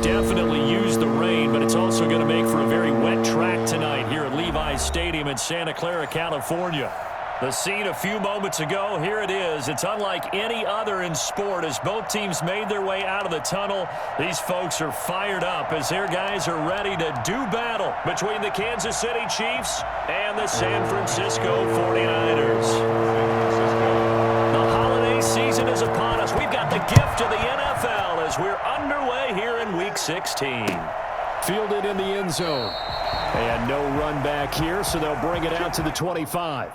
Definitely use the rain, but it's also going to make for a very wet track tonight here at Levi's Stadium in Santa Clara, California. The scene a few moments ago, here it is. It's unlike any other in sport as both teams made their way out of the tunnel. These folks are fired up as their guys are ready to do battle between the Kansas City Chiefs and the San Francisco 49ers. The holiday season is upon us. We've got the gift of the NFL as we're underway here in Week 16. Fielded in the end zone. And no run back here, so they'll bring it out to the 25.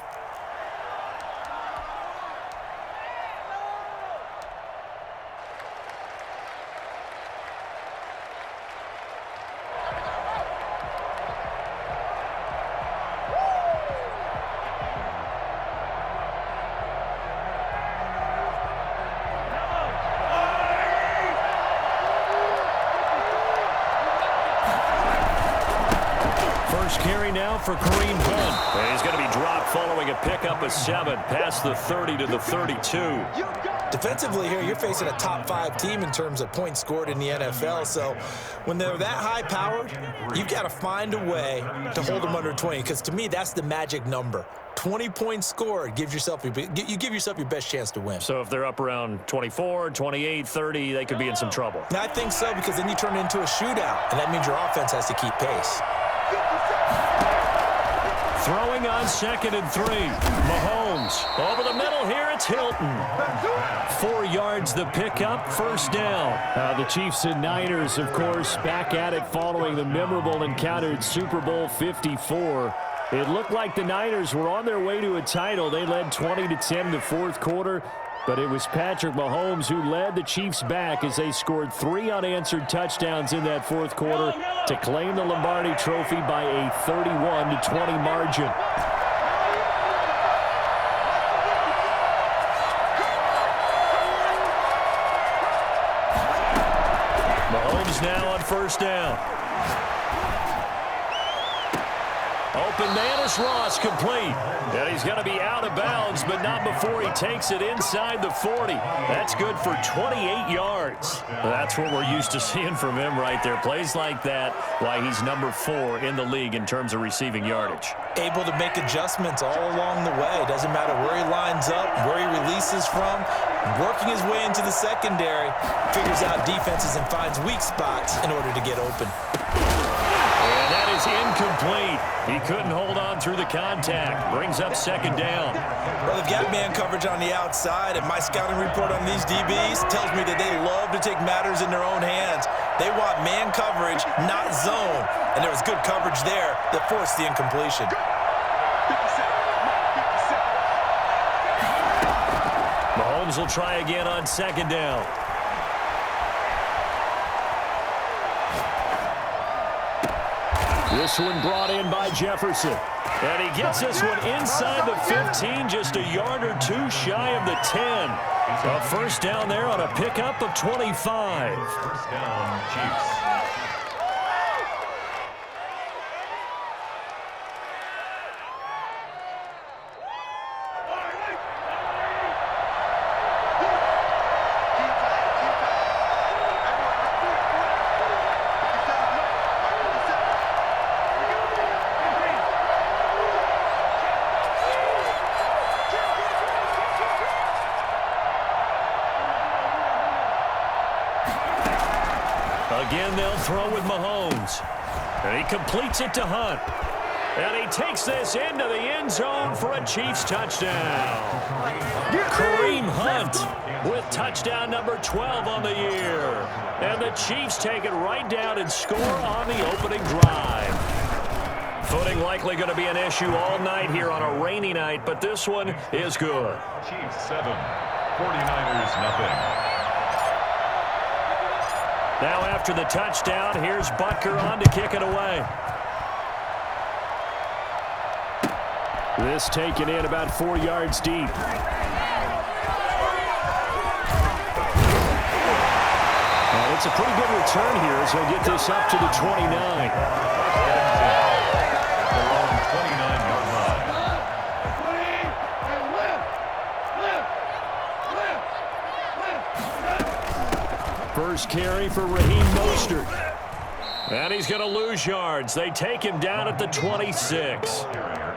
Carry now for Kareem Hunt. And he's going to be dropped following a pickup of 7 past the 30 to the 32. Defensively here, you're facing a top 5 team in terms of points scored in the NFL. So when they're that high-powered, you've got to find a way to hold them under 20. Because to me, that's the magic number. 20 points scored, you give yourself your best chance to win. So if they're up around 24, 28, 30, they could be in some trouble. I think so, because then you turn it into a shootout, and that means your offense has to keep pace. Throwing on 2nd and 3. Mahomes over the middle here. It's Hilton. 4 yards the pickup. First down. The Chiefs and Niners, of course, back at it following the memorable encounter at Super Bowl 54. It looked like the Niners were on their way to a title. They led 20-10 the fourth quarter. But it was Patrick Mahomes who led the Chiefs back as they scored 3 unanswered touchdowns in that fourth quarter to claim the Lombardi Trophy by a 31-20 margin. Mahomes now on first down. Open man is Ross, complete. And he's going to be out of bounds, but not before he takes it inside the 40. That's good for 28 yards. That's what we're used to seeing from him right there. Plays like that, why he's number 4 in the league in terms of receiving yardage. Able to make adjustments all along the way. Doesn't matter where he lines up, where he releases from. Working his way into the secondary, figures out defenses and finds weak spots in order to get open. And that is incomplete. He couldn't hold on through the contact. Brings up 2nd down. Well, they've got man coverage on the outside, and my scouting report on these DBs tells me that they love to take matters in their own hands. They want man coverage, not zone. And there was good coverage there that forced the incompletion. Mahomes will try again on 2nd down. This one brought in by Jefferson. And he gets this one inside the 15, just a yard or 2 shy of the 10. A first down there on a pickup of 25. First down, Chiefs. Again, they'll throw with Mahomes. And he completes it to Hunt. And he takes this into the end zone for a Chiefs touchdown. Kareem Hunt with touchdown number 12 on the year. And the Chiefs take it right down and score on the opening drive. Footing likely going to be an issue all night here on a rainy night, but this one is good. Chiefs 7, 49ers nothing. Now after the touchdown, here's Butker on to kick it away. This taken in about 4 yards deep. And it's a pretty good return here as he'll get this up to the 29. Around 29-yard line. first carry for Raheem Mostert. And he's going to lose yards. They take him down at the 26.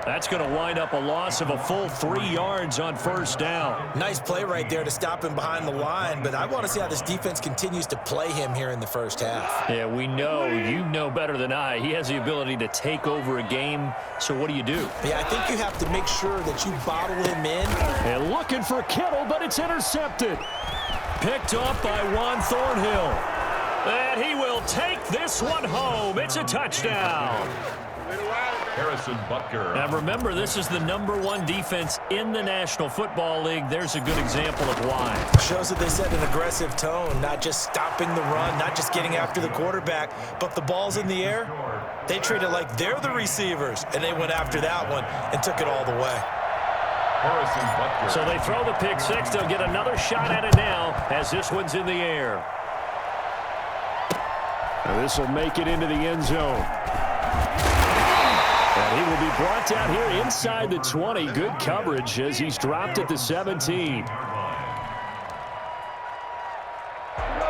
That's going to wind up a loss of a full 3 yards on first down. Nice play right there to stop him behind the line, but I want to see how this defense continues to play him here in the first half. Yeah, we know. You know better than I. He has the ability to take over a game, so what do you do? Yeah, I think you have to make sure that you bottle him in. And looking for Kittle, but it's intercepted. Picked up by Juan Thornhill. And he will take this one home. It's a touchdown. Harrison Butker. Now remember, this is the #1 defense in the National Football League. There's a good example of why. Shows that they set an aggressive tone, not just stopping the run, not just getting after the quarterback, but the ball's in the air. They treat it like they're the receivers, and they went after that one and took it all the way. Harrison Butker. So they throw the pick six. They'll get another shot at it now as this one's in the air. And this will make it into the end zone. And he will be brought down here inside the 20. Good coverage as he's dropped at the 17.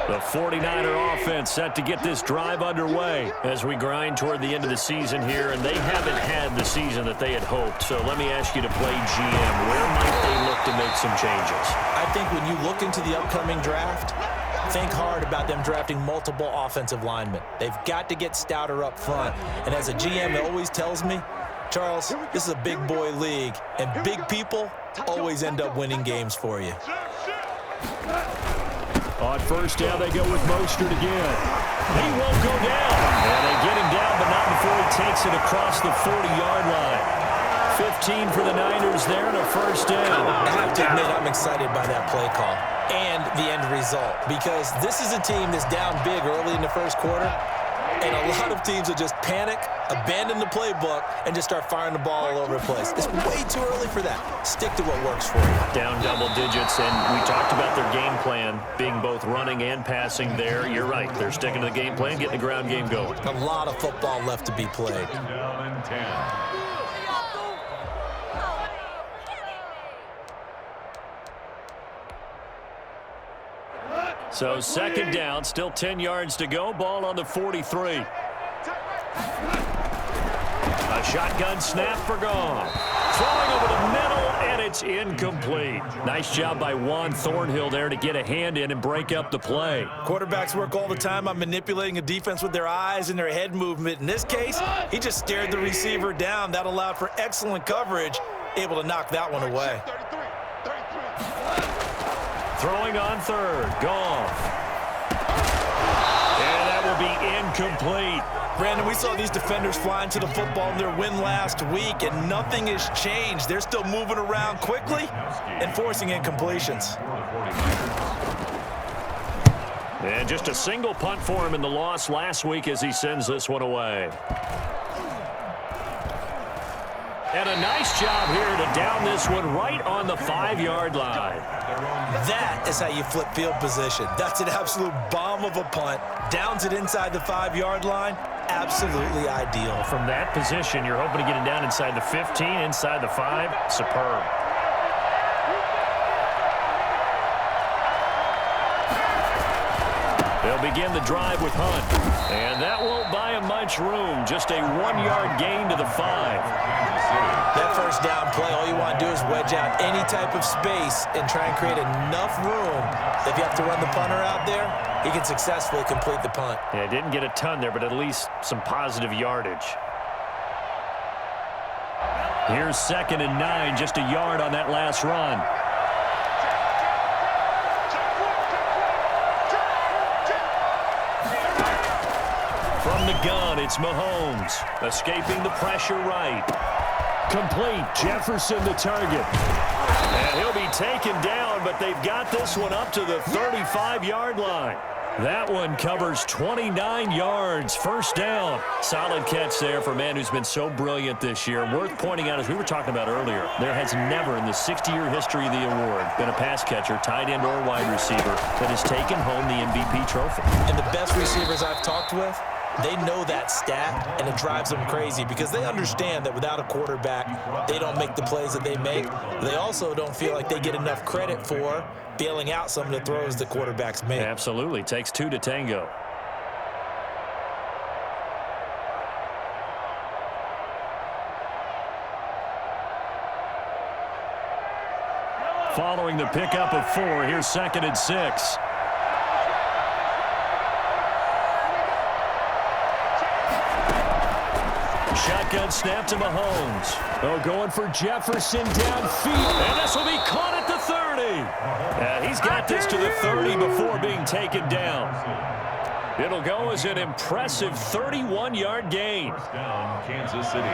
The 49er offense set to get this drive underway as we grind toward the end of the season here, and they haven't had the season that they had hoped. So let me ask you to play GM. Where might they look to make some changes? I think when you look into the upcoming draft, think hard about them drafting multiple offensive linemen. They've got to get stouter up front. And as a GM that always tells me, Charles, this is a big boy league, and big people always end up winning games for you. On first down, they go with Mostert again. He won't go down. And they get him down, but not before he takes it across the 40-yard line. 15 for the Niners there and a first down. I have to admit, I'm excited by that play call and the end result, because this is a team that's down big early in the first quarter, and a lot of teams will just panic, abandon the playbook, and just start firing the ball all over the place. It's way too early for that. Stick to what works for you. Down double digits, and we talked about their game plan being both running and passing there. You're right. They're sticking to the game plan, getting the ground game going. A lot of football left to be played. Down and 10. So second down, still 10 yards to go. Ball on the 43. A shotgun snap for Goff. Throwing over the middle, and it's incomplete. Nice job by Juan Thornhill there to get a hand in and break up the play. Quarterbacks work all the time on manipulating a defense with their eyes and their head movement. In this case, he just stared the receiver down. That allowed for excellent coverage, able to knock that one away. Throwing on third, Goff. And that will be incomplete. Brandon, we saw these defenders flying to the football in their win last week, and nothing has changed. They're still moving around quickly and forcing incompletions. And just a single punt for him in the loss last week as he sends this one away. And a nice job here to down this one right on the 5-yard line. That is how you flip field position. That's an absolute bomb of a punt. Downs it inside the 5-yard line. Absolutely ideal. From that position, you're hoping to get it down inside the 15, inside the 5. Superb. They'll begin the drive with Hunt. And that won't buy him much room. Just a 1-yard gain to the 5. That first down play, all you want to do is wedge out any type of space and try and create enough room that if you have to run the punter out there, he can successfully complete the punt. Yeah, didn't get a ton there, but at least some positive yardage. Here's 2nd and 9, just a yard on that last run. From the gun, it's Mahomes, escaping the pressure right. Complete. Jefferson the target. And he'll be taken down, but they've got this one up to the 35-yard line. That one covers 29 yards. First down. Solid catch there for a man who's been so brilliant this year. Worth pointing out, as we were talking about earlier, there has never in the 60-year history of the award been a pass catcher, tight end, or wide receiver that has taken home the MVP trophy. And the best receivers I've talked with they know that stat, and it drives them crazy because they understand that without a quarterback, they don't make the plays that they make. They also don't feel like they get enough credit for bailing out some of the throws the quarterbacks make. Absolutely. Takes two to tango. Following the pickup of 4, here's 2nd and 6. Shotgun snap to Mahomes. Oh, going for Jefferson downfield. And this will be caught at the 30. And he's got this to the 30 before being taken down. It'll go as an impressive 31-yard gain. First down, Kansas City.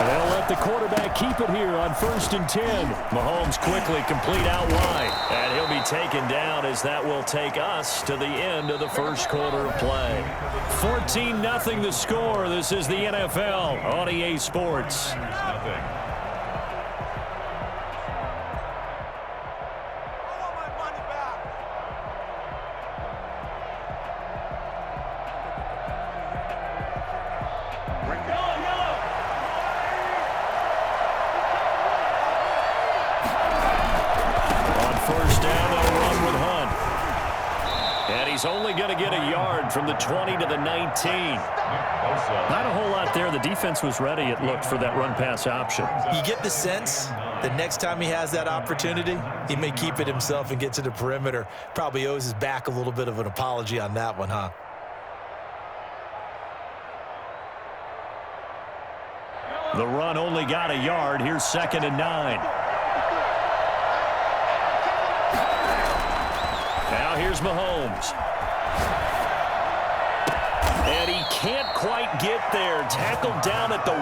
They'll let the quarterback keep it here on 1st and 10. Mahomes quickly complete out wide. And he'll be taken down as that will take us to the end of the first quarter of play. 14-0 the score. This is the NFL on EA Sports. Nothing. He's only going to get a yard from the 20 to the 19. Not a whole lot there. The defense was ready, it looked, for that run-pass option. You get the sense that next time he has that opportunity, he may keep it himself and get to the perimeter. Probably owes his back a little bit of an apology on that one, huh? The run only got a yard. Here's 2nd and 9. Now here's Mahomes. And he can't quite get there. Tackled down at the 1.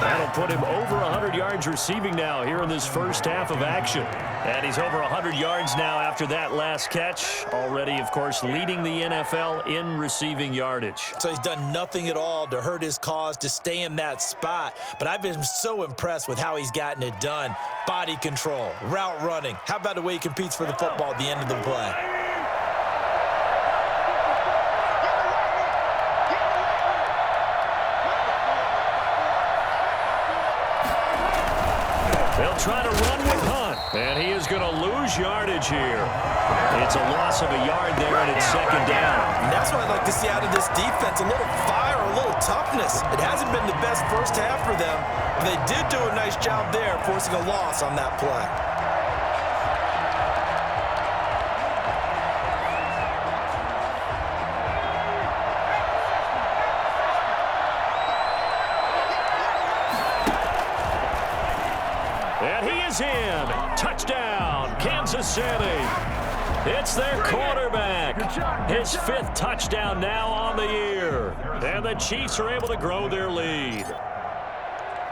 That'll put him over 100 yards receiving now here in this first half of action. And he's over 100 yards now after that last catch. Already, of course, leading the NFL in receiving yardage. So he's done nothing at all to hurt his cause, to stay in that spot. But I've been so impressed with how he's gotten it done. Body control, route running. How about the way he competes for the football at the end of the play? They'll try to run with Hunt, and he is going to lose yardage here. It's a loss of a yard there, and it's 2nd down. And that's what I'd like to see out of this defense, a little fire, a little toughness. It hasn't been the best first half for them, but they did do a nice job there, forcing a loss on that play. And he is in. Touchdown, Kansas City. It's their quarterback. His 5th touchdown now on the year. And the Chiefs are able to grow their lead.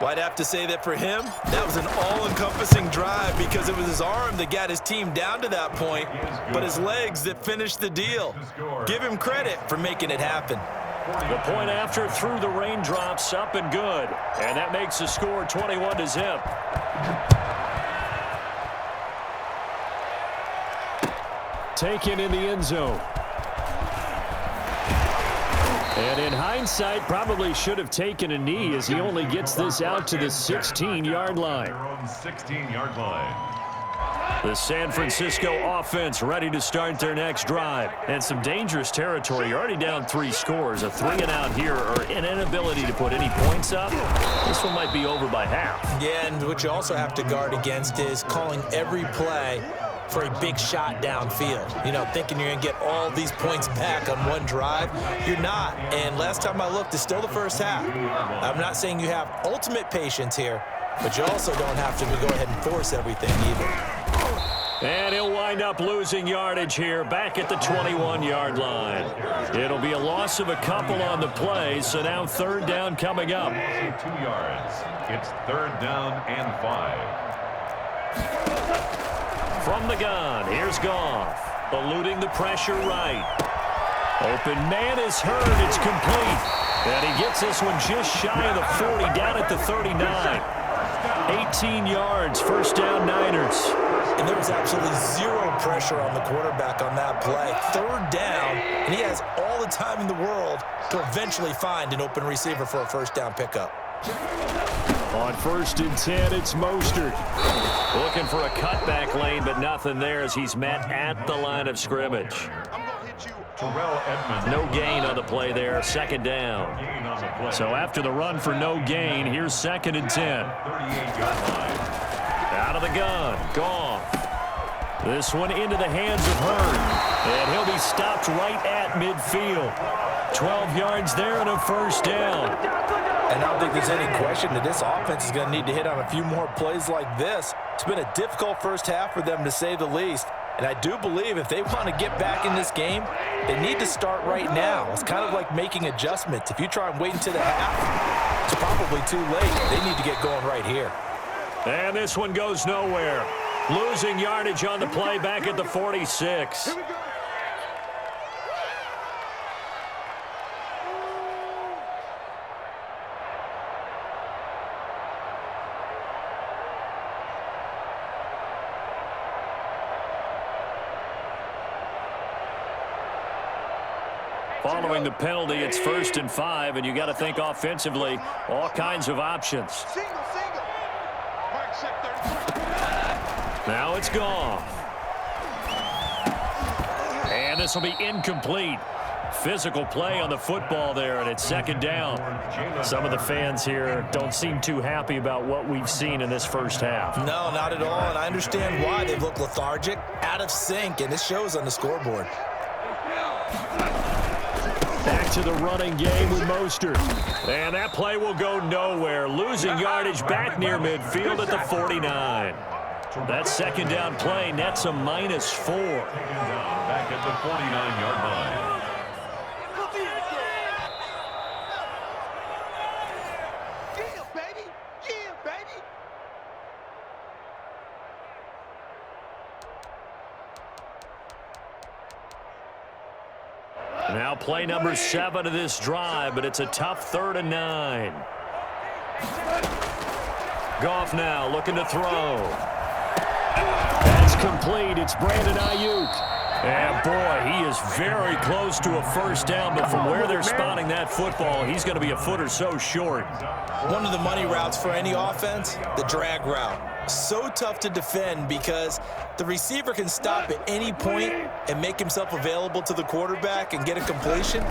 Well, I'd have to say that for him, that was an all-encompassing drive because it was his arm that got his team down to that point, but his legs that finished the deal. Give him credit for making it happen. The point after through the raindrops, up and good. And that makes the score 21-0. Taken in the end zone. And in hindsight, probably should have taken a knee as he only gets this out to the 16-yard line. Their own 16-yard line. The San Francisco offense ready to start their next drive. And some dangerous territory. You're already down 3 scores. A 3-and-out here or an inability to put any points up. This one might be over by half. Yeah, and what you also have to guard against is calling every play for a big shot downfield. You know, thinking you're going to get all these points back on one drive. You're not. And last time I looked, it's still the first half. I'm not saying you have ultimate patience here, but you also don't have to go ahead and force everything either. And he'll wind up losing yardage here back at the 21-yard line. It'll be a loss of a couple on the play, so now 3rd down coming up. 2 yards. It's 3rd down and 5. From the gun, here's Goff, eluding the pressure right. Open man is heard, it's complete. And he gets this one just shy of the 40, down at the 39. 18 yards, first down Niners. And there was absolutely zero pressure on the quarterback on that play. Third down, and he has all the time in the world to eventually find an open receiver for a first down pickup. On 1st and 10, it's Mostert. Looking for a cutback lane, but nothing there as he's met at the line of scrimmage. No gain on the play there, second down. So after the run for no gain, here's 2nd and 10. Out of the gun, Goff. This one into the hands of Hurd. And he'll be stopped right at midfield. 12 yards there and a first down. And I don't think there's any question that this offense is going to need to hit on a few more plays like this. It's been a difficult first half for them, to say the least. And I do believe if they want to get back in this game, they need to start right now. It's kind of like making adjustments. If you try and wait until the half, it's probably too late. They need to get going right here. And this one goes nowhere. Losing yardage on the play back at the 46. Following the penalty, it's 1st and 5, and you got to think offensively, all kinds of options. Now it's Goff. And this will be incomplete. Physical play on the football there, and it's 2nd down. Some of the fans here don't seem too happy about what we've seen in this first half. No, not at all, and I understand why. They look lethargic, out of sync, and this shows on the scoreboard. Back to the running game with Mostert. And that play will go nowhere. Losing yardage back near midfield at the 49. That 2nd down play nets a -4. Back at the 49-yard line. Now play number 7 of this drive, but it's a tough 3rd and 9. Goff now looking to throw. That's complete. It's Brandon Ayuk. And boy, he is very close to a first down, but from where they're spotting that football, he's going to be a foot or so short. One of the money routes for any offense, the drag route. So tough to defend because the receiver can stop at any point and make himself available to the quarterback and get a completion.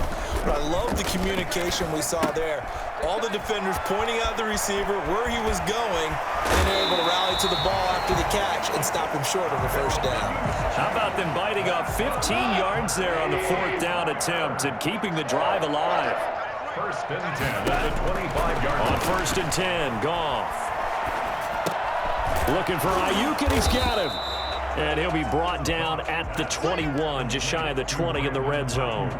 But I love the communication we saw there. All the defenders pointing out the receiver, where he was going, and they're able to rally to the ball after the catch and stop him short of a first down. How about them biting off 15 yards there on the 4th down attempt and keeping the drive alive? 1st and 10 at the 25-yard line. On 1st and 10, Goff. Looking for Ayuk, and he's got him. And he'll be brought down at the 21, just shy of the 20 in the red zone.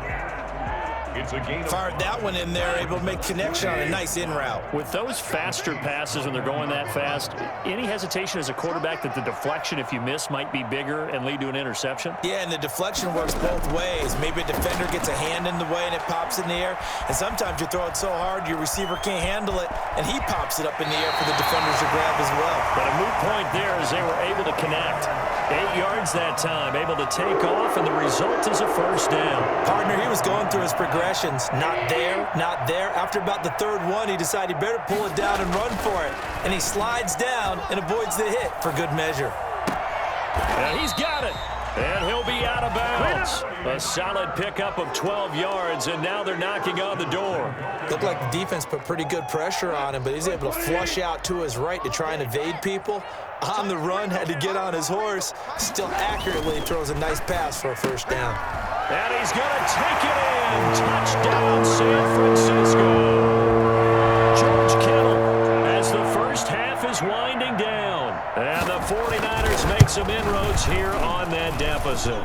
It's a gain of Fired that one in there, able to make connection on a nice in route. With those faster passes when they're going that fast, any hesitation as a quarterback that the deflection, if you miss, might be bigger and lead to an interception? Yeah, and the deflection works both ways. Maybe a defender gets a hand in the way and it pops in the air. And sometimes you throw it so hard your receiver can't handle it, and he pops it up in the air for the defenders to grab as well. But a moot point there as they were able to connect. 8 yards that time, able to take off, and the result is a first down. Partner, he was going through his progressions. Not there, not there. After about the 3rd one, he decided he better pull it down and run for it. And he slides down and avoids the hit for good measure. And he's got it. And he'll be out of bounds. A solid pickup of 12 yards, and now they're knocking on the door. Looked like the defense put pretty good pressure on him, but he's able to flush out to his right to try and evade people. On the run, had to get on his horse. Still accurately throws a nice pass for a first down. And he's going to take it in. Touchdown, San Francisco. George Kittle as the first half is winding down. And the 49ers make some inroads here on that deficit.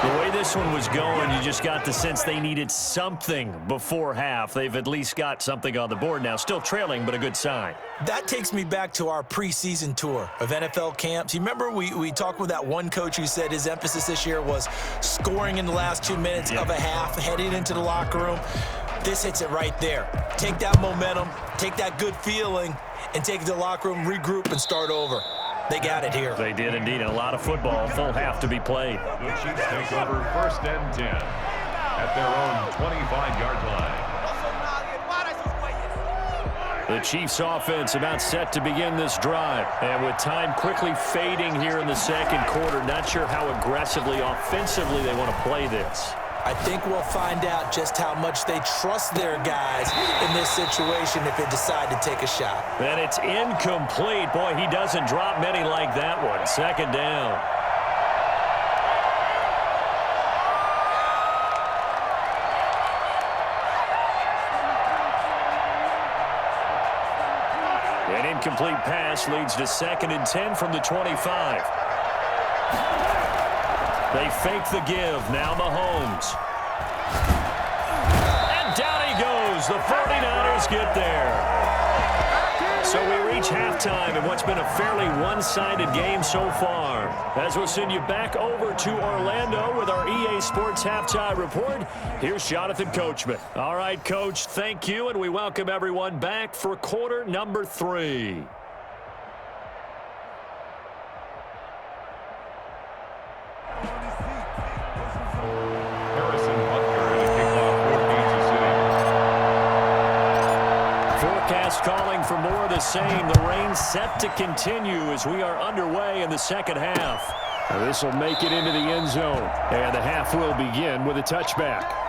The way this one was going, you just got the sense they needed something before half. They've at least got something on the board now. Still trailing, but a good sign. That takes me back to our preseason tour of NFL camps. You remember we talked with that one coach who said his emphasis this year was scoring in the last 2 minutes of a half, heading into the locker room. This hits it right there. Take that momentum, take that good feeling, and take it to the locker room, regroup, and start over. They got it here. They did indeed. And a lot of football. Full half to be played. The Chiefs take over 1st and 10 at their own 25-yard line. The Chiefs offense about set to begin this drive. And with time quickly fading here in the second quarter, not sure how aggressively, offensively they want to play this. I think we'll find out just how much they trust their guys in this situation if they decide to take a shot. And it's incomplete. Boy, he doesn't drop many like that one. 2nd down. An incomplete pass leads to 2nd and 10 from the 25. They fake the give. Now Mahomes. And down he goes. The 49ers get there. So we reach halftime in what's been a fairly one-sided game so far. As we'll send you back over to Orlando with our EA Sports Halftime Report, here's Jonathan Coachman. All right, Coach, thank you, and we welcome everyone back for quarter number 3. Calling for more of the same. The rain set to continue as we are underway in the second half. This will make it into the end zone. And the half will begin with a touchback.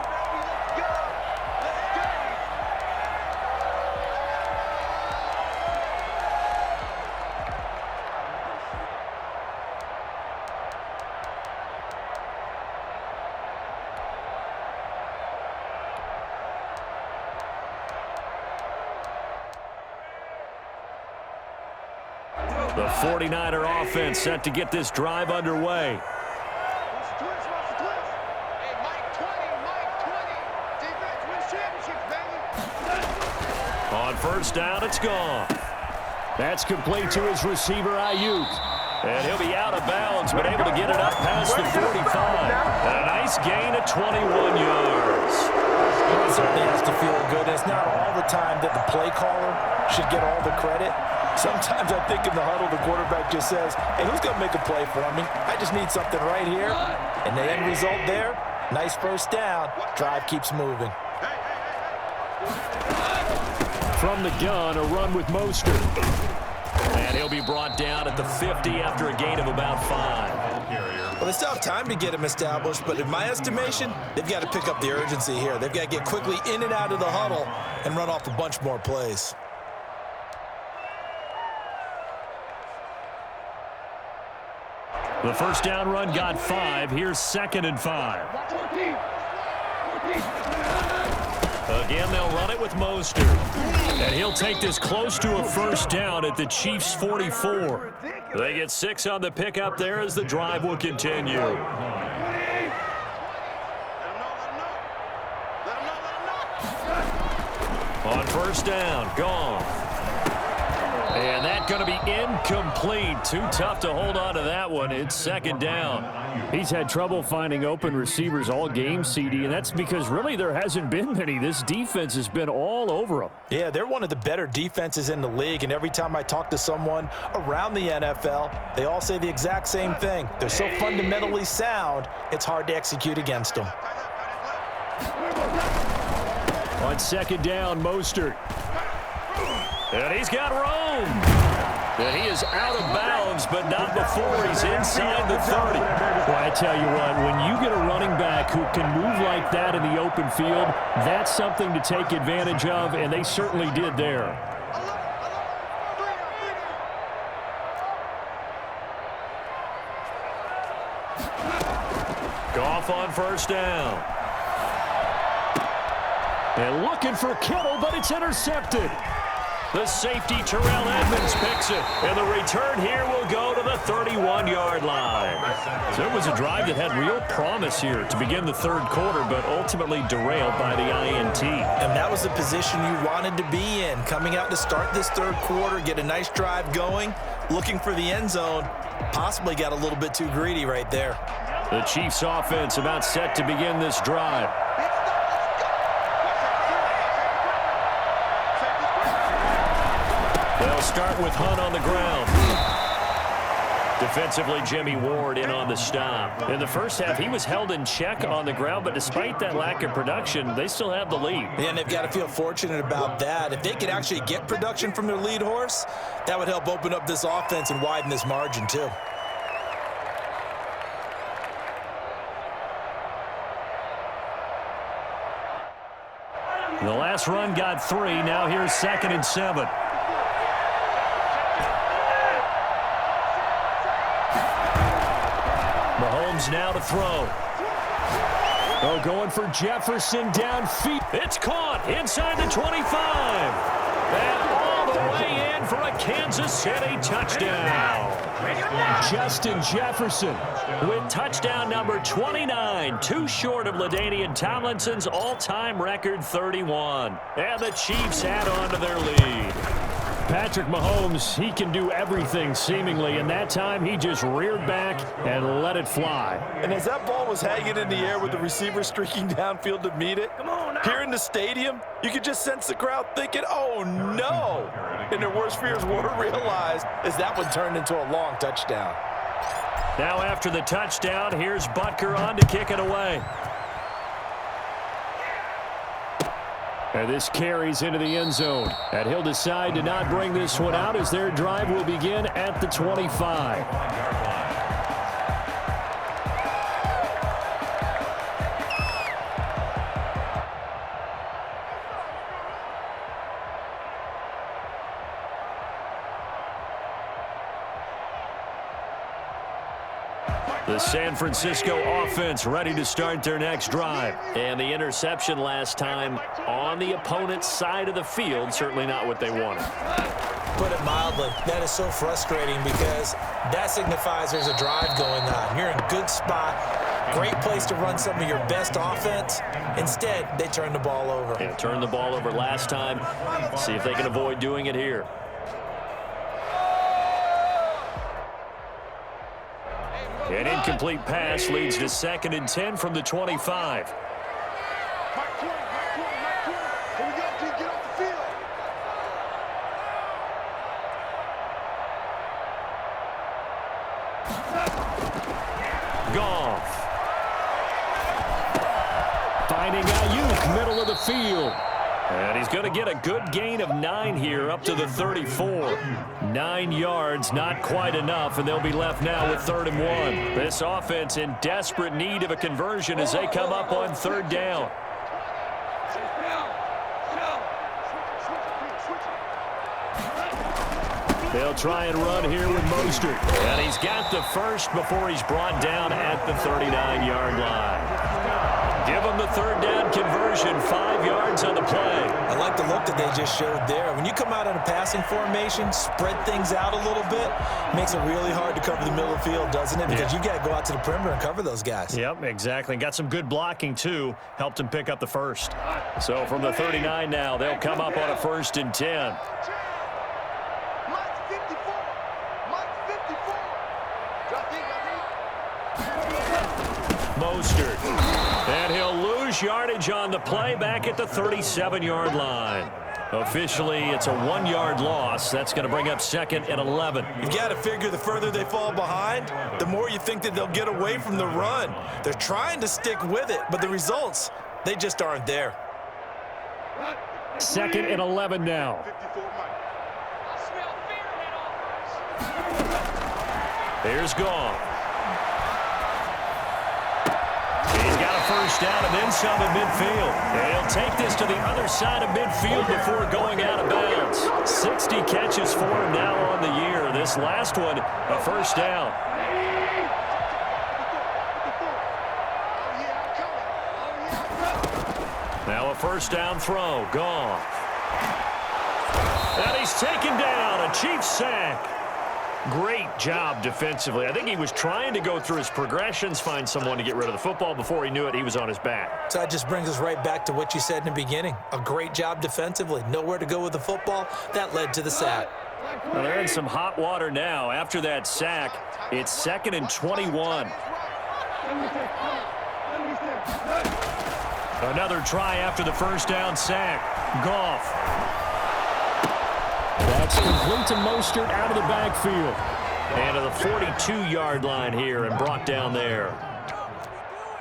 The 49er offense set to get this drive underway. On 1st down, it's gone. That's complete to his receiver, Ayuk. And he'll be out of bounds, but able to get it up past the 45. And a nice gain of 21 yards. It certainly has to feel good. It's not all the time that the play caller should get all the credit. Sometimes I think in the huddle, the quarterback just says, hey, who's going to make a play for me? I just need something right here. And the end result there, nice 1st down. Drive keeps moving. From the gun, a run with Mostert. And he'll be brought down at the 50 after a gain of about 5. Well, they still have time to get him established, but in my estimation, they've got to pick up the urgency here. They've got to get quickly in and out of the huddle and run off a bunch more plays. The 1st down run got 5. Here's 2nd and 5. Again, they'll run it with Mostert. And he'll take this close to a 1st down at the Chiefs' 44. They get 6 on the pickup there as the drive will continue. On 1st down, gone. And that's going to be incomplete. Too tough to hold on to that one. It's 2nd down. He's had trouble finding open receivers all game, CD, and that's because really there hasn't been many. This defense has been all over them. Yeah, they're one of the better defenses in the league, and every time I talk to someone around the NFL, they all say the exact same thing. They're so fundamentally sound, it's hard to execute against them. On 2nd down, Mostert. And he's got room. And he is out of bounds, but not before he's inside the 30. Well, I tell you what, when you get a running back who can move like that in the open field, that's something to take advantage of, and they certainly did there. Goff on 1st down. And looking for Kittle, but it's intercepted. The safety, Terrell Edmonds, picks it. And the return here will go to the 31-yard line. So it was a drive that had real promise here to begin the 3rd quarter, but ultimately derailed by the INT. And that was the position you wanted to be in. Coming out to start this 3rd quarter, get a nice drive going, looking for the end zone. Possibly got a little bit too greedy right there. The Chiefs offense about set to begin this drive. They'll start with Hunt on the ground. Defensively, Jimmy Ward in on the stop. In the first half, he was held in check on the ground, but despite that lack of production, they still have the lead. And they've got to feel fortunate about that. If they could actually get production from their lead horse, that would help open up this offense and widen this margin too. The last run got 3. Now here's 2nd and 7. Mahomes now to throw. Oh, going for Jefferson downfield. It's caught inside the 25. And all the way in for a Kansas City touchdown. Justin Jefferson with touchdown number 29, too short of LaDainian Tomlinson's all-time record 31. And the Chiefs add on to their lead. Patrick Mahomes, he can do everything seemingly, and that time he just reared back and let it fly. And as that ball was hanging in the air with the receiver streaking downfield to meet it, here in the stadium, you could just sense the crowd thinking, oh no! And their worst fears were realized as that one turned into a long touchdown. Now after the touchdown, here's Butker on to kick it away. And this carries into the end zone. And he'll decide to not bring this one out as their drive will begin at the 25. The San Francisco offense ready to start their next drive. And the interception last time on the opponent's side of the field, certainly not what they wanted. Put it mildly, that is so frustrating because that signifies there's a drive going on. You're in a good spot, great place to run some of your best offense. Instead, they turn the ball over. Yeah, turned the ball over last time. See if they can avoid doing it here. An incomplete pass leads to 2nd and 10 from the 25. Goff. Finding Ayuk, middle of the field. And he's going to get a good gain of 9 here up to the 34. 9 yards, not quite enough, and they'll be left now with 3rd and 1. This offense in desperate need of a conversion as they come up on 3rd down. They'll try and run here with Mostert. And he's got the first before he's brought down at the 39-yard line. Give them the 3rd down conversion, 5 yards on the play. I like the look that they just showed there. When you come out in a passing formation, spread things out a little bit, makes it really hard to cover the middle of the field, doesn't it? Because you got to go out to the perimeter and cover those guys. Yep, exactly. Got some good blocking, too. Helped him pick up the first. So from the 39 now, they'll come up on a 1st and 10. Mostert. And he'll lose yardage on the play back at the 37-yard line. Officially, it's a 1-yard loss. That's going to bring up 2nd and 11. You've got to figure the further they fall behind, the more you think that they'll get away from the run. They're trying to stick with it, but the results, they just aren't there. 2nd and 11 now. Here's Goff. He's got a first down and then some at midfield. And he'll take this to the other side of midfield before going out of bounds. 60 catches for him now on the year. This last one, a first down. Now a first down throw. Goff. And he's taken down. A Chiefs sack. Great job defensively. I think he was trying to go through his progressions, find someone to get rid of the football. Before he knew it, he was on his back. So that just brings us right back to what you said in the beginning. A great job defensively. Nowhere to go with the football. That led to the sack. Well, they're in some hot water now. After that sack, it's 2nd and 21. Another try after the first down sack. Goff. That's complete to Mostert out of the backfield. And to the 42-yard line here and brought down there.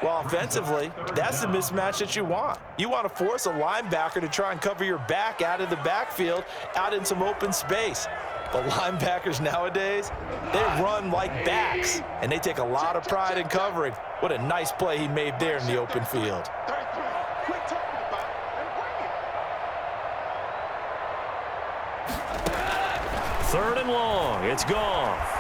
Well, offensively, that's the mismatch that you want. You want to force a linebacker to try and cover your back out of the backfield, out in some open space. But linebackers nowadays, they run like backs, and they take a lot of pride in covering. What a nice play he made there in the open field. Third and long. It's Goff.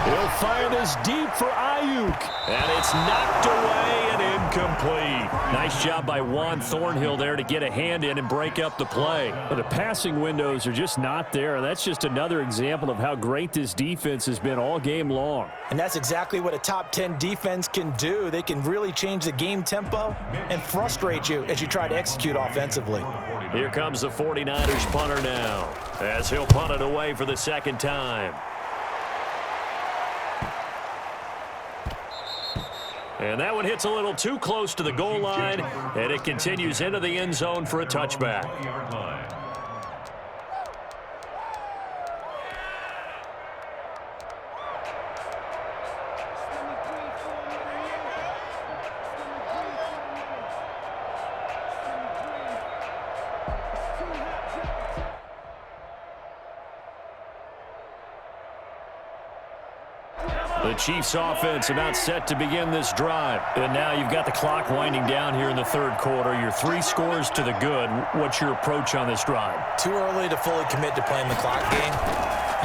He'll fire this deep for Ayuk. And it's knocked away and incomplete. Nice job by Juan Thornhill there to get a hand in and break up the play. But the passing windows are just not there. That's just another example of how great this defense has been all game long. And that's exactly what a top 10 defense can do. They can really change the game tempo and frustrate you as you try to execute offensively. Here comes the 49ers punter now, as he'll punt it away for the second time. And that one hits a little too close to the goal line, and it continues into the end zone for a touchback. The Chiefs offense about set to begin this drive. And now you've got the clock winding down here in the third quarter. Your 3 scores to the good. What's your approach on this drive? Too early to fully commit to playing the clock game.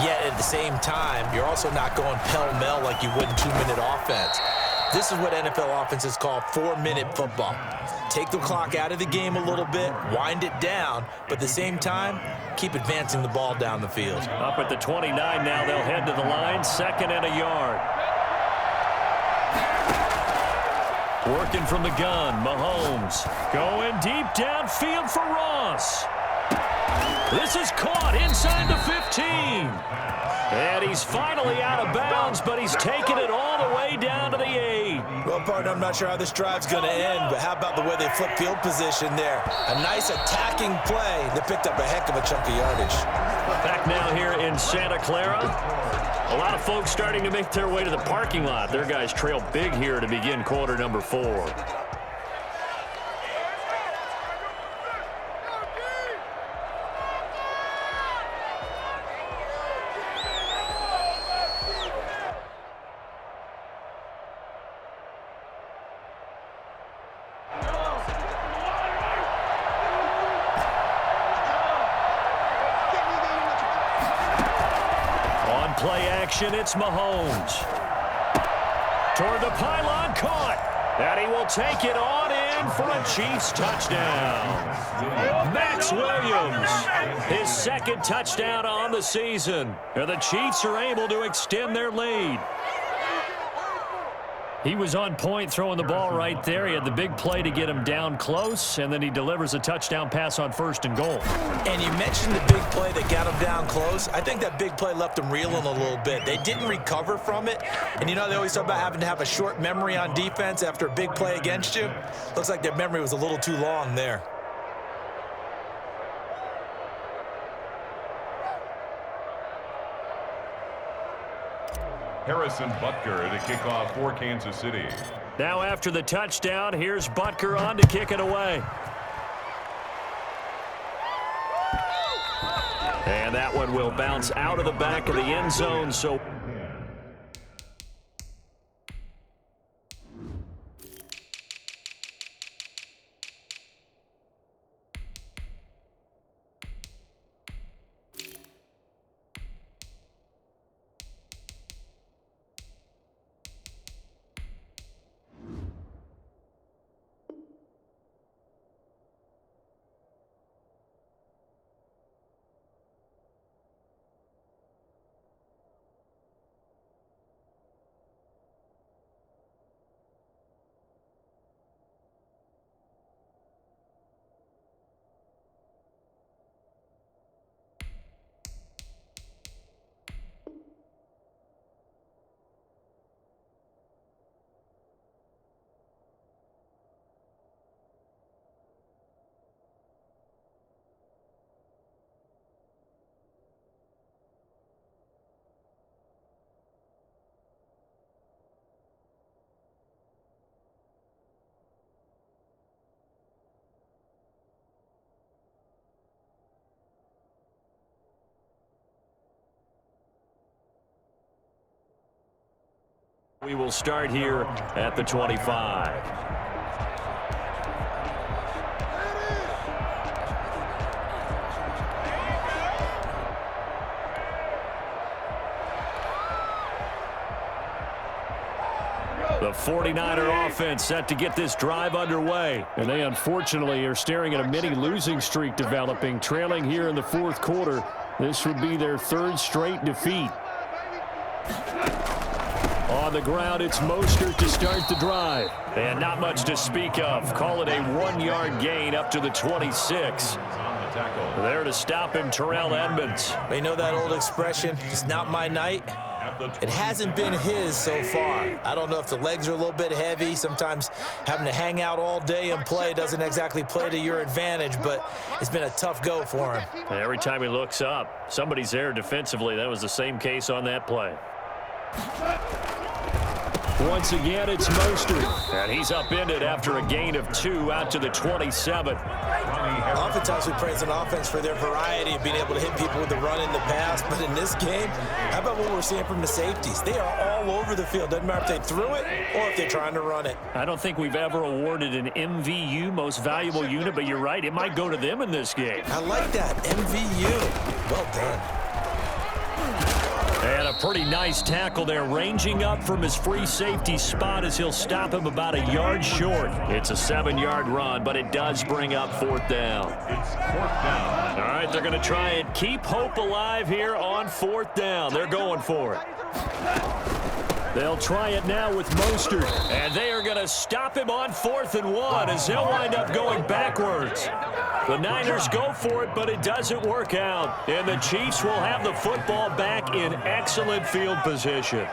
Yet at the same time, you're also not going pell-mell like you would in 2-minute offense. This is what NFL offenses call 4-minute football. Take the clock out of the game a little bit, wind it down, but at the same time, keep advancing the ball down the field. Up at the 29 now, they'll head to the line, 2nd and a yard. Working from the gun, Mahomes. Going deep downfield for Ross. This is caught inside the 15. And he's finally out of bounds, but he's taken it all the way down to the 8. Well, partner, I'm not sure how this drive's going to end, but how about the way they flip field position there? A nice attacking play that picked up a heck of a chunk of yardage. Back now here in Santa Clara. A lot of folks starting to make their way to the parking lot. Their guys trail big here to begin quarter number 4. Play action, it's Mahomes. Toward the pylon, caught. And he will take it on in for a Chiefs touchdown. Max Williams, his 2nd touchdown on the season. And the Chiefs are able to extend their lead. He was on point throwing the ball right there. He had the big play to get him down close, and then he delivers a touchdown pass on 1st and goal. And you mentioned the big play that got him down close. I think that big play left him reeling a little bit. They didn't recover from it. And you know, they always talk about having to have a short memory on defense after a big play against you. Looks like their memory was a little too long there. Harrison Butker to kick off for Kansas City. Now after the touchdown, here's Butker on to kick it away. And that one will bounce out of the back of the end zone. So We will start here at the 25. The 49er offense set to get this drive underway. And they unfortunately are staring at a mini losing streak developing, trailing here in the fourth quarter. This would be their third straight defeat. On the ground, it's Mostert to start the drive. And not much to speak of. Call it a 1-yard gain up to the 26. There to stop him, Terrell Edmonds. You know that old expression, it's not my night? It hasn't been his so far. I don't know if the legs are a little bit heavy. Sometimes having to hang out all day and play doesn't exactly play to your advantage, but it's been a tough go for him. And every time he looks up, somebody's there defensively. That was the same case on that play. Once again, it's Mostert. And he's upended after a gain of 2 out to the 27. Oftentimes we praise an offense for their variety of being able to hit people with the run in the pass, but in this game, how about what we're seeing from the safeties? They are all over the field. Doesn't matter if they threw it or if they're trying to run it. I don't think we've ever awarded an MVU, most valuable unit, but you're right, it might go to them in this game. I like that, MVU. Well done. And a pretty nice tackle there, ranging up from his free safety spot as he'll stop him about a yard short. It's a 7-yard run, but it does bring up 4th down. It's 4th down. All right, they're going to try and keep hope alive here on 4th down. They're going for it. They'll try it now with Mostert. And they are going to stop him on 4th and 1 as he'll wind up going backwards. The Niners go for it, but it doesn't work out. And the Chiefs will have the football back in excellent field position.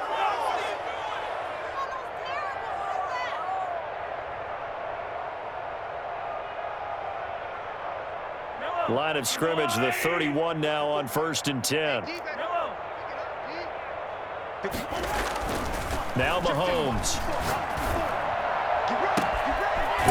Line of scrimmage, the 31 now on 1st and 10. Now Mahomes.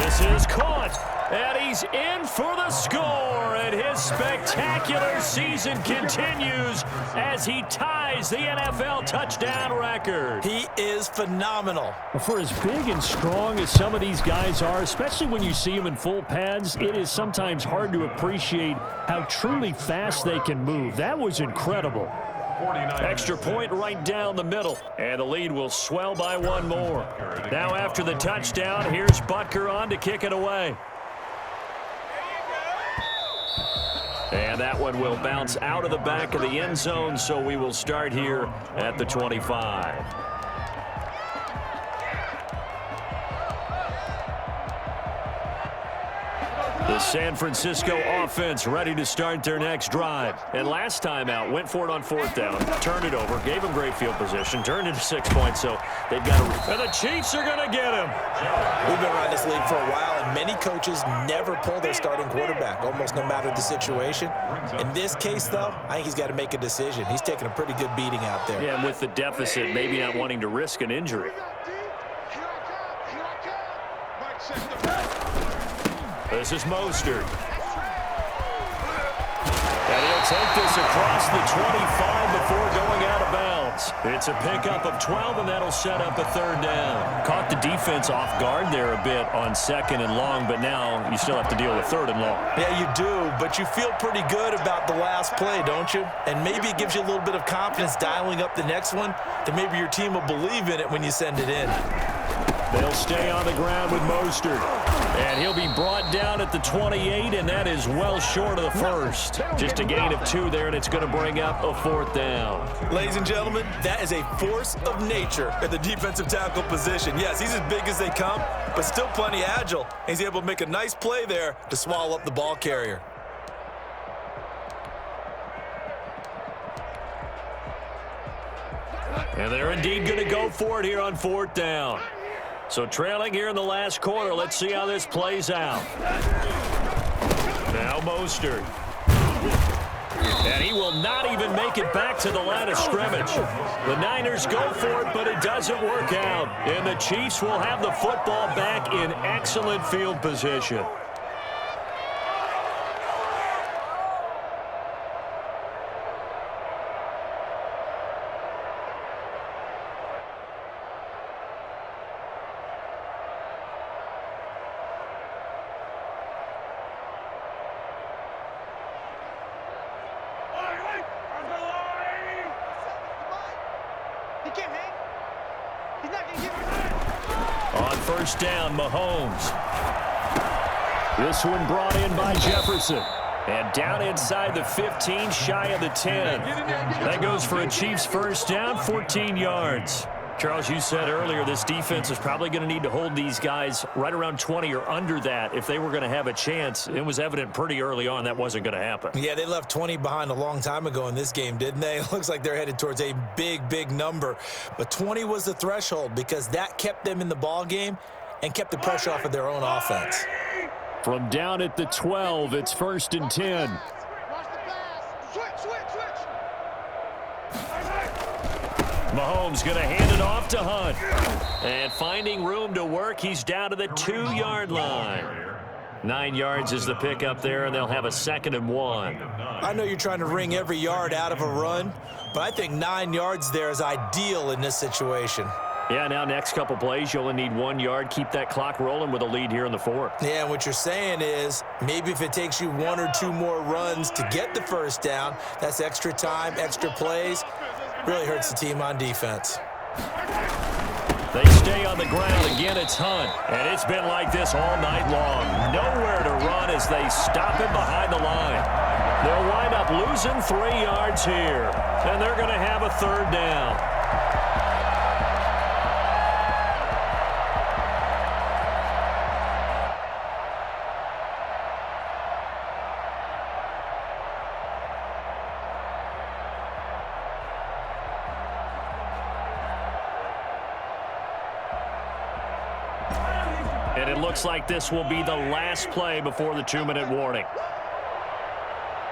This is caught, and he's in for the score, and his spectacular season continues as he ties the NFL touchdown record. He is phenomenal. For as big and strong as some of these guys are, especially when you see them in full pads, it is sometimes hard to appreciate how truly fast they can move. That was incredible. Extra point right down the middle, and the lead will swell by 1 more. Now after the touchdown, here's Butker on to kick it away. And that one will bounce out of the back of the end zone, so we will start here at the 25. The San Francisco offense ready to start their next drive. And last time out, went for it on 4th down, turned it over, gave them great field position, turned into 6 points, so they've got to... And the Chiefs are going to get him. We've been around this league for a while, and many coaches never pull their starting quarterback, almost no matter the situation. In this case, though, I think he's got to make a decision. He's taking a pretty good beating out there. Yeah, and with the deficit, maybe not wanting to risk an injury. This is Mostert. And he'll take this across the 25 before going out of bounds. It's a pickup of 12, and that'll set up a 3rd down. Caught the defense off guard there a bit on 2nd and long, but now you still have to deal with 3rd and long. Yeah, you do, but you feel pretty good about the last play, don't you? And maybe it gives you a little bit of confidence dialing up the next one, that maybe your team will believe in it when you send it in. They'll stay on the ground with Mostert. And he'll be brought down at the 28, and that is well short of the first. Just a gain of 2 there, and it's going to bring up a 4th down. Ladies and gentlemen, that is a force of nature at the defensive tackle position. Yes, he's as big as they come, but still plenty agile. He's able to make a nice play there to swallow up the ball carrier. And they're indeed going to go for it here on 4th down. So trailing here in the last quarter, let's see how this plays out. Now Mostert. And he will not even make it back to the line of scrimmage. The Niners go for it, but it doesn't work out. And the Chiefs will have the football back in excellent field position. On first down, Mahomes. This one brought in by Jefferson. And down inside the 15, shy of the 10. That goes for a Chiefs first down, 14 yards. Charles, you said earlier this defense is probably going to need to hold these guys right around 20 or under that if they were going to have a chance. It was evident pretty early on that wasn't going to happen. Yeah, they left 20 behind a long time ago in this game, didn't they? It looks like they're headed towards a big, big number. But 20 was the threshold because that kept them in the ball game and kept the pressure off of their own offense. From down at the 12, it's first and 10. Mahomes going to hand it off to Hunt. And finding room to work, he's down to the 2-yard line. 9 yards is the pickup there, and they'll have a 2nd and 1. I know you're trying to wring every yard out of a run, but I think 9 yards there is ideal in this situation. Yeah, now next couple plays, you only need 1 yard. Keep that clock rolling with a lead here in the 4th. Yeah, and what you're saying is maybe if it takes you 1 or 2 more runs to get the first down, that's extra time, extra plays. Really hurts the team on defense. They stay on the ground. Again, it's Hunt. And it's been like this all night long. Nowhere to run as they stop him behind the line. They'll wind up losing 3 yards here. And they're going to have a 3rd down. And it looks like this will be the last play before the 2-minute warning.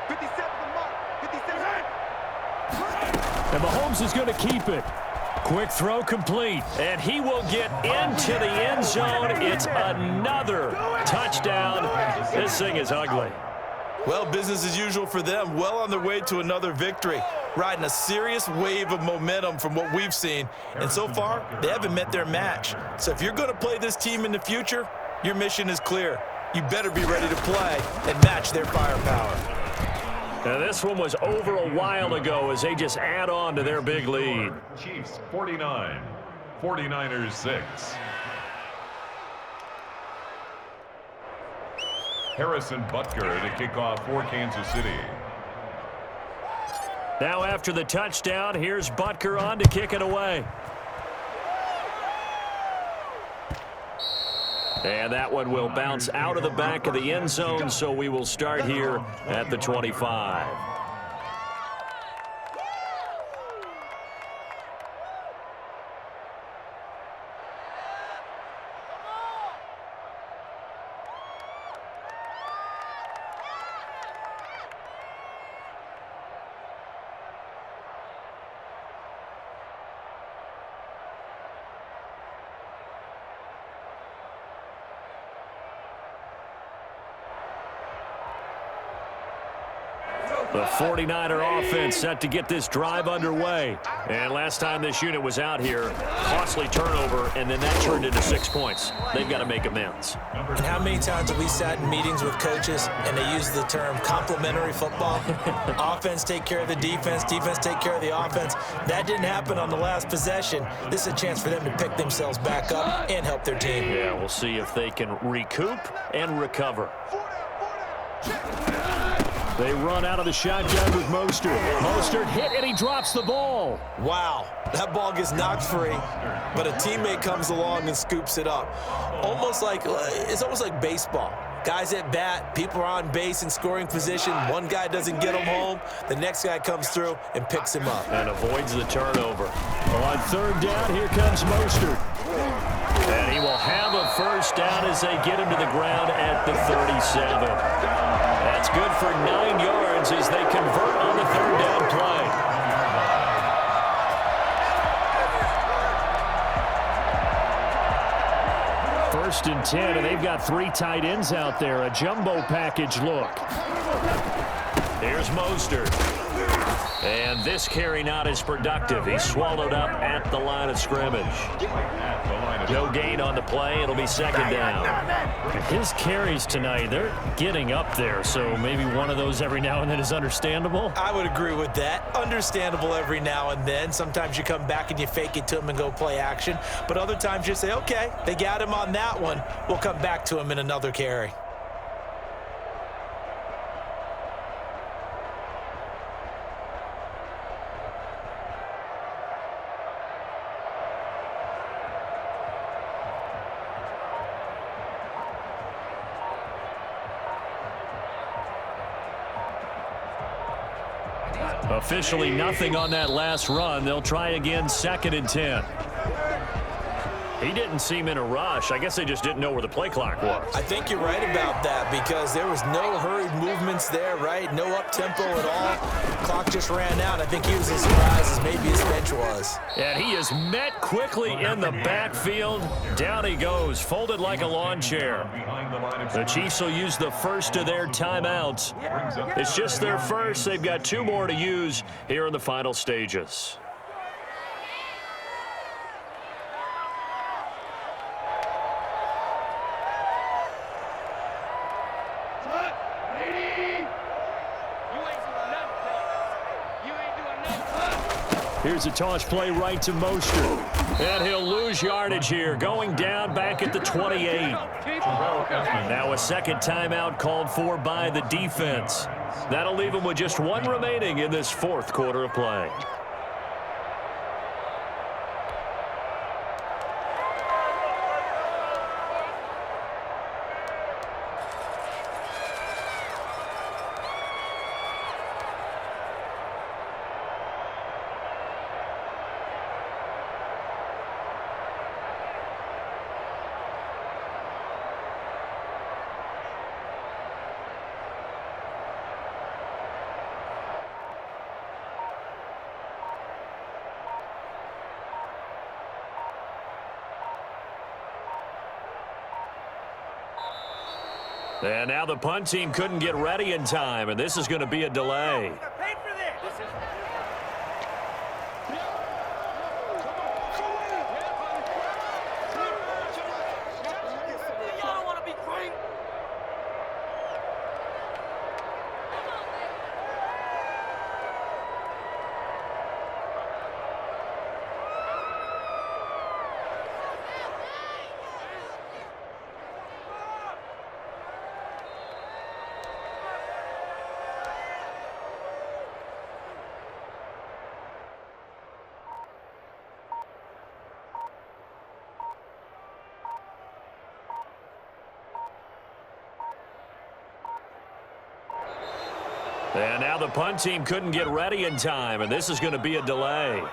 57 mark. 57. And Mahomes is going to keep it. Quick throw complete. And he will get into the end zone. It's another touchdown. This thing is ugly. Well, business as usual for them. Well on their way to another victory. Riding a serious wave of momentum from what we've seen. And so far, they haven't met their match. So if you're going to play this team in the future, your mission is clear. You better be ready to play and match their firepower. Now this one was over a while ago as they just add on to their big lead. Chiefs 49, 49ers 6. Harrison Butker to kick off for Kansas City. Now after the touchdown, here's Butker on to kick it away. And that one will bounce out of the back of the end zone, so we will start here at the 25. The 49er offense set to get this drive underway. And last time this unit was out here, costly turnover, and then that turned into 6 points. They've got to make amends. And how many times have we sat in meetings with coaches and they use the term complementary football? Offense take care of the defense, defense take care of the offense. That didn't happen on the last possession. This is a chance for them to pick themselves back up and help their team. Yeah, we'll see if they can recoup and recover. They run out of the shotgun with Mostert. Mostert hit, and he drops the ball. Wow, that ball gets knocked free, but a teammate comes along and scoops it up. It's almost like baseball. Guys at bat, people are on base in scoring position. One guy doesn't get him home. The next guy comes through and picks him up. And avoids the turnover. On 3rd down, here comes Mostert. And he will have a first down as they get him to the ground at the 37. That's good for 9 yards as they convert on the 3rd down play. First and 10, and they've got 3 tight ends out there. A jumbo package look. Here's Mostert. And this carry not as productive. He's swallowed up at the line of scrimmage. No gain on the play. It'll be second down. His carries tonight, they're getting up there, so maybe one of those every now and then is understandable. I would agree with that. Understandable every now and then. Sometimes you come back and you fake it to him and go play action. But other times you say, okay, they got him on that one. We'll come back to him in another carry. Officially nothing on that last run. They'll try again, 2nd and 10. He didn't seem in a rush. I guess they just didn't know where the play clock was. I think you're right about that because there was no hurried movements there, right? No up-tempo at all. Clock just ran out. I think he was as surprised as maybe his bench was. And he is met quickly in the backfield. Down he goes, folded like a lawn chair. The Chiefs will use the first of their timeouts. It's just their first. They've got 2 more to use here in the final stages. Here's a toss play right to Mostert. And he'll lose yardage here, going down back at the 28. Now a second timeout called for by the defense. That'll leave him with just 1 remaining in this 4th quarter of play. And now the punt team couldn't get ready in time, and this is going to be a delay. And now the punt team couldn't get ready in time, and this is going to be a delay.